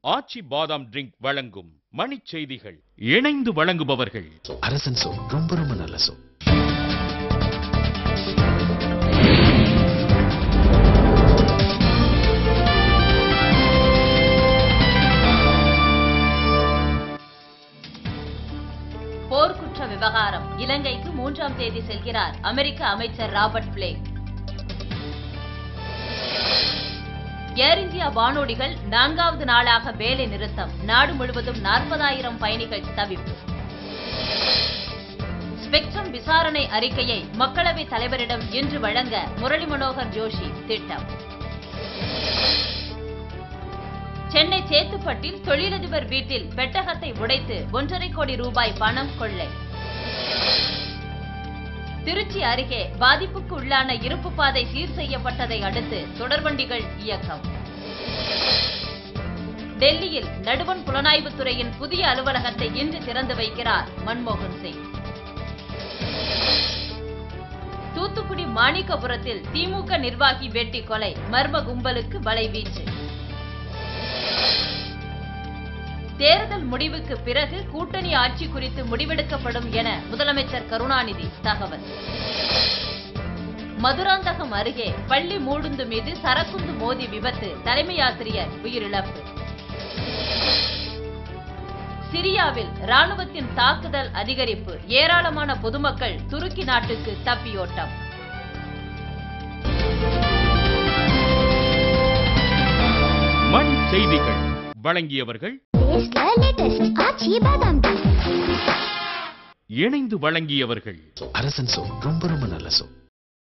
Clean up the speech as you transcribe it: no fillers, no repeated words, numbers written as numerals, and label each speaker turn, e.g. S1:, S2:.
S1: ஆச்சி பாதாம் ட்ரிங்க் வழங்கும் மணிச் செய்திகள். இணைந்து வழங்குபவர்கள்
S2: அரசன் சோ, ரொம்ப ரொம்ப நல்ல சோ.
S3: போர்க்குற்ற விவகாரம். இலங்கைக்கு 3ஆம் தேதி செல்கிறார் அமெரிக்க அமைச்சர் ராபர்ட் பிளேக். ஏர் இந்தியா வானூர்திகள் 4வது நாளாக வேலை நிறுத்தம். நாடு முழுவதும் 40,000 பயணிகள் தவிப்பு. ஸ்பெக்ட்ரம் விசாரணை அறிக்கையை மக்களவைத் தலைவரிடம் இன்று வழங்க முரளி மனோகர் ஜோஷி திட்டம். சென்னை சேத்துப்பட்டில் தொழிலதிபர் வீட்டில் பெட்டகத்தை உடைத்து 1,50 கோடி ரூபாய் பணம் கொள்ளை. திருச்சி அருகே பாதிப்புக்கு உள்ளான இருப்பு பாதை சீர் செய்யப்பட்டதை அடுத்து தொடர்வண்டிகள் இயக்கம். டெல்லியில் நடுவண் புலனாய்வுத்துறையின் புதிய அலுவலகத்தை இன்று திறந்து வைக்கிறார் மன்மோகன் சிங். தூத்துக்குடி மாணிக்கபுரத்தில் திமுக நிர்வாகி வெட்டி கொலை. மர்ம கும்பலுக்கு வலைவீச்சு. தேர்தல் முடிவுக்கு பிறகு கூட்டணி ஆட்சி குறித்து முடிவெடுக்கப்படும் என முதலமைச்சர் கருணாநிதி தகவல். மதுராந்தகம் அருகே பள்ளி மூடுந்து மீது சரக்குந்து மோதி விபத்து. தலைமை ஆசிரியர் உயிரிழப்பு. சிரியாவில் ராணுவத்தின் தாக்குதல் அதிகரிப்பு. ஏராளமான பொதுமக்கள் துருக்கி நாட்டுக்கு தப்பியோட்டம்.
S1: மணிச் செய்திகள் வழங்கியவர்கள் இணைந்து வழங்கியவர்கள்
S2: அரசன் சோ, ரொம்ப ரொம்ப நல்ல சோ.